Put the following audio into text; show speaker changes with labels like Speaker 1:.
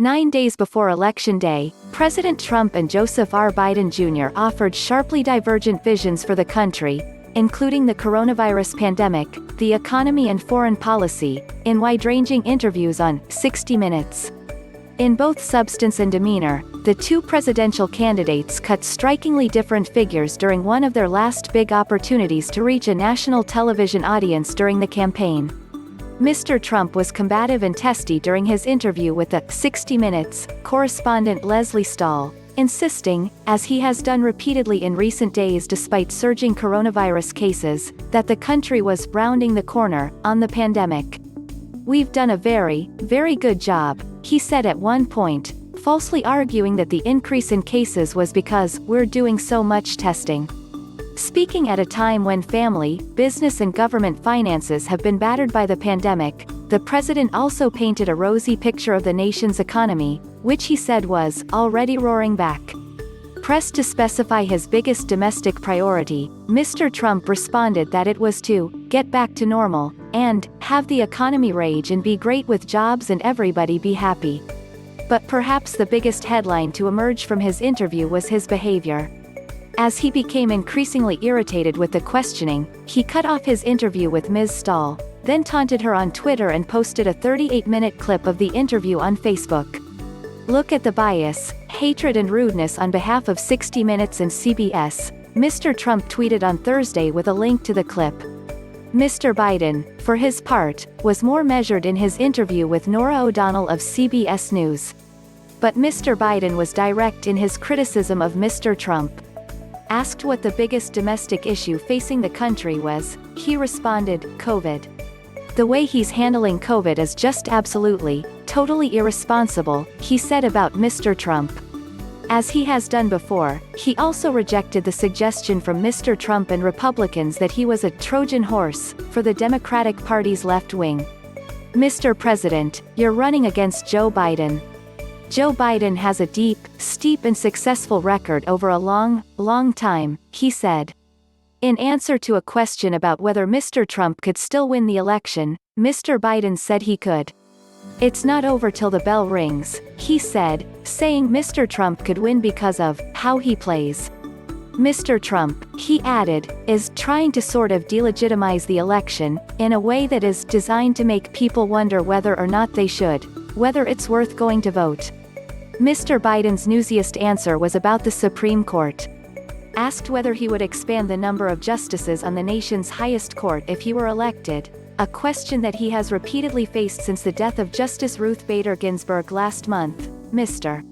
Speaker 1: 9 days before Election Day, President Trump and Joseph R. Biden Jr. offered sharply divergent visions for the country, including the coronavirus pandemic, the economy and foreign policy, in wide-ranging interviews on 60 Minutes. In both substance and demeanor, the two presidential candidates cut strikingly different figures during one of their last big opportunities to reach a national television audience during the campaign. Mr. Trump was combative and testy during his interview with the 60 Minutes correspondent Lesley Stahl, insisting, as he has done repeatedly in recent days despite surging coronavirus cases, that the country was rounding the corner on the pandemic. "We've done a very, very good job," he said at one point, falsely arguing that the increase in cases was because we're doing so much testing. Speaking at a time when family, business and government finances have been battered by the pandemic, the president also painted a rosy picture of the nation's economy, which he said was already roaring back. Pressed to specify his biggest domestic priority, Mr. Trump responded that it was to get back to normal, and have the economy rage and be great with jobs and everybody be happy. But perhaps the biggest headline to emerge from his interview was his behavior. As he became increasingly irritated with the questioning, he cut off his interview with Ms. Stahl, then taunted her on Twitter and posted a 38-minute clip of the interview on Facebook. "Look at the bias, hatred and rudeness on behalf of 60 Minutes and CBS," Mr. Trump tweeted on Thursday with a link to the clip. Mr. Biden, for his part, was more measured in his interview with Norah O'Donnell of CBS News. But Mr. Biden was direct in his criticism of Mr. Trump. Asked what the biggest domestic issue facing the country was, he responded, "COVID. The way he's handling COVID is just absolutely, totally irresponsible," he said about Mr. Trump. As he has done before, he also rejected the suggestion from Mr. Trump and Republicans that he was a Trojan horse for the Democratic Party's left wing. "Mr. President, you're running against Joe Biden. Joe Biden has a deep, steep and successful record over a long, long time," he said. In answer to a question about whether Mr. Trump could still win the election, Mr. Biden said he could. "It's not over till the bell rings," he said, saying Mr. Trump could win because of how he plays. Mr. Trump, he added, is trying to sort of delegitimize the election, in a way that is designed to make people wonder whether or not they should, whether it's worth going to vote. Mr. Biden's newsiest answer was about the Supreme Court. Asked whether he would expand the number of justices on the nation's highest court if he were elected, a question that he has repeatedly faced since the death of Justice Ruth Bader Ginsburg last month, Mr.